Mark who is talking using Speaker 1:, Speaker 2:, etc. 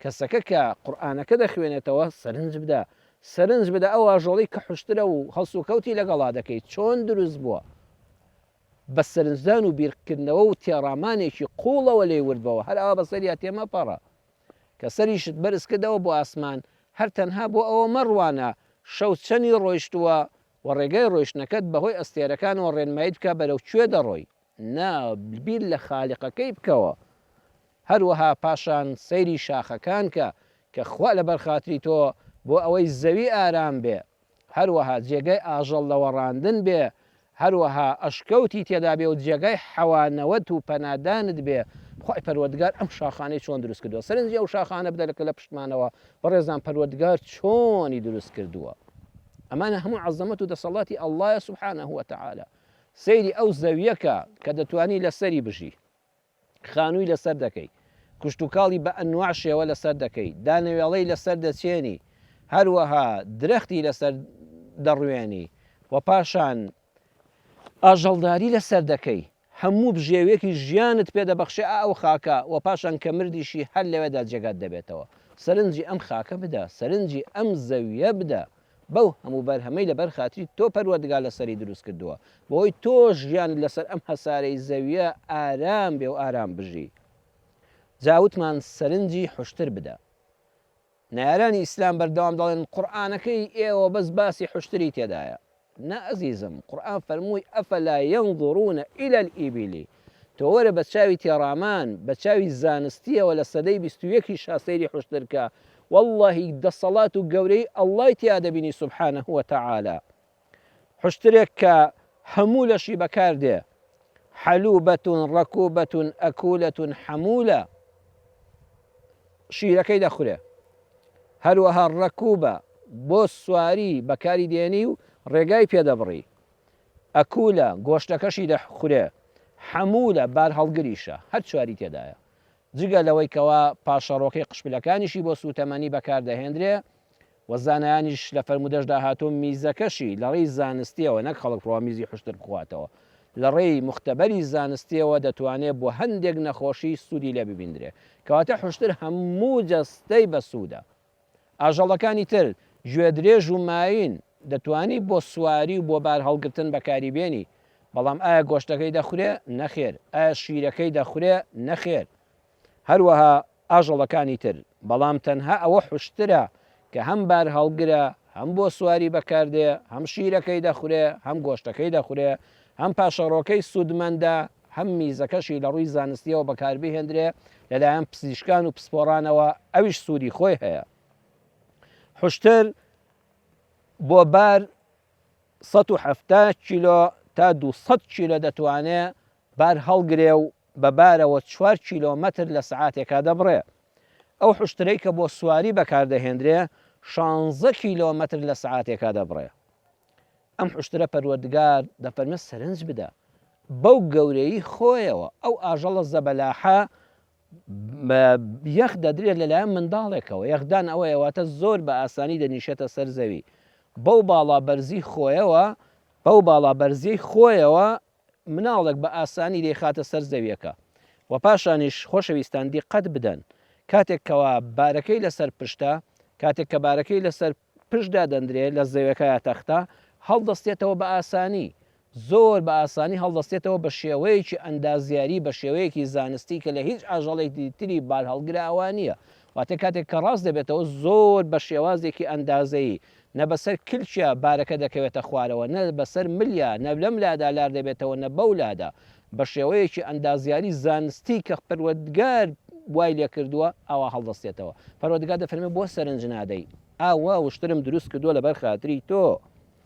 Speaker 1: کەسەکە کە قورئانەکە دەخوێنێتەوە سەرنج بدە ئەو ئاژەڵی کە حوشترە و هەڵس و کەوتی لەگەڵا دەکەیت چۆن دروست بووە بە سەرنجدان و بیرکردنەوە و تێڕامانێکی قوڵەوە لێ وردبەوە هەر ئەوە بەسەریا تێمەپەڕە کە سەریشت بەرز کردەوە بۆ ئاسمان هەر تەنها بۆ ئەوە مەڕوانە شەو چەنی ڕۆیشتووە و ڕێگەی ڕۆیشتنەکەت بەهۆی ئەستێرەکانەوە ڕێنمایت بکە بەرەو کوێ دەڕۆی نا بیر لە خالیقەکەی بکەوە هەروەها پاشان سەیری شاخەکان کە خوا لە بەرخاتری تۆ بۆ ئەوەی زەوی ئارام بێ هەروەها جێگەی ئاژەڵ لە وەڕاندن بێ هەروەها ئەشکەوتی تێدا بێ و جێگای حەوانەوەت و پەنادانت بێ خی پەروەردگار ئەم شاخانەی چۆن دروست کردووە سەرنجی ئەو شاخانە بدەلەکە لە پشتمانەوە بەڕێزان پەروەردگار چۆنی دروست کردووە ئەمانە هەموو عەزەمەت و دەسەڵاتی ئەڵڵایە سوبحانەه وتەعالە سەیری ئەو زەویەکە کە دەتوانی لەسەری بژی خانووی لەسەر دەکەی کوشتتوکاڵی بە ئەنواع شێوە لەسەر دەکەی دانەوێڵەی لەسەر دەچێنی هەروەها درەختی لەسەر دەڕوێنی و پاشان ئاژەڵداری لەسەر دەکەی هەموو بژێوێکی ژیانت پێدەبەخشێ ئەو خاکە و پاشان کە مردیشی هەر لەوێدا جێگات دەبێتەوە سەرنجی ئەم خاکە بدە سەرنجی ئەم زەویە بدە بەو هەموو بەرهەمەی لەبەر خاتری تۆ پەروەردگار لەسەری دروست کردووە بۆی تۆ ژیان لەسەر ئەم هەسارەی زەویە ئارام بێ و ئارام بژی جاوتمان سەرنجی حوشتر بدە نارانی ئیسلام بەردەوام دەڵێن قورئانەکەی ئێوە بەس باسی حوشتری تێدایە نا ئەزیزم قورئان فەرمووی ئەفەلا یەنظوڕونە ئیلە الئیبیلی تۆ وەرە بە چاوی تێڕامان بە چاوی زانستیەوە لە سەدەی 21 شاسەیری حوشترکە واللهی دەسەڵات و گەورەی ئەڵڵای تیا دەبینی سوبحانەه وتەعالە حوشترێک کە هەموو لەشی بەکاردێ حەلوبەتون ڕەکوبەتون ئەکولەتون حەمولە شیرەکەی دەخورێ هەروەها ڕەکوبە بۆ سواری بەکاری دێنی و ڕێگای پێدەبڕی ئەکولە گۆشتەکەشی دەخورێ حەمولە بار هەڵگریشە هەر چواری تێدایە جگە لەوەی کەوا پاشەڕۆکەی قشپلەکانیشی بۆ سوتەمەنی بەکاردەهێنرێ و زانایانیش لە فەرمودەشدا هاتوو میزەکەشی لە ڕێی زانستیەوە نەک خەڵک ڕوامیزی حوشتر بخواتەوە لە ڕێی مختبەری زانستیەوە دەتوانێت بۆ هەندێک نەخۆشی سوودی لێ ببیندرێ کەواتە حوشتر هەموو جەستەی بە سوودە ئاژەڵەکانی تر گوێ درێژ و ماین دەتوانی بۆ سواری و بۆ بار هەڵگرتن بەکاری بێنی بەڵام ئایا گۆشتەکەی دەخورێ نەخێر ئایا شیرەکەی دەخورێ نەخێر هەروەها ئاژەڵەکانی تر بەڵام تەنها ئەوە حوشترە کە هەم بار هەڵگرە هەم بۆ سواری بەکاردێ هەم شیرەکەی دەخورێ هەم گۆشتەکەی دەخورێ هەم پاشەڕۆکەی سوودمەندە هەم میزەکەشی لە ڕووی زانستیەوە بەکاربهێنرێ لەلایەن پزیشکان و پسپۆڕانەوە ئەویش سوودی خۆی هەیە حوشتر بۆ بار 170 کیلۆ تا 200 کیلۆ دەتوانێت بار هەڵگرێ و بە بارەوە 4 کیلۆمەتر لە سەعاتێکا دەبڕێ ئەو حوشترەی کە بۆ سواری بەکاردەهێنرێ 16 کیلۆمەتر لە سەعاتێکا دەبڕێ ئەم حوشترە پەروەردگار دەفەرمێ سەرنج بدە بەو گەورەی خۆیەوە ئەو ئاژەڵە زەبەلاحە یەخ دەدرێت لەلایەن منداڵێکەوە یەخدان ئەوەیە واتە زۆر بە ئاسانی دەنیشێتە سەر زەوی بەو باڵابەرزی خۆیەوە مناڵێک بە ئاسانی دەیخاتە سەر زەویەکە و پاشانیش خۆشەویستان دیقەت بدەن کاتێک کەوا بارەکەی لەسەر پشتە کاتێک کە بارەکەی لەسەر پشتدا دەندرێت لە زەویەکە یا تەختە هەڵدەستێتەوە بە ئاسانی زۆر بە ئاسانی هەڵدەستێتەوە بە شێوەیەکی ئەندازیاری بە شێوەیەکی زانستی کە لە هیچ ئاژەڵێکی تری بار هەڵگراوە نییە واتە کاتێک کە ڕاست دەبێتەوە زۆر بە شێوازێکی ئەندازەیی نە بەسەر کلچە بارەکە دەکەوێتە خوارەوە نە بەسەر ملیە نە لەم لادا لار دەبێتەوە نە بەو لادا بە شێوەیەکی ئەندازیاری زانستی کە پەروەردگار وای لێ کردووە ئاوا هەڵدەستێتەوە پەروەردگار دەفەرمێ بۆ سەرنج نادەی ئاوا وشترم دروست کردووە لەبەر خاتری تۆ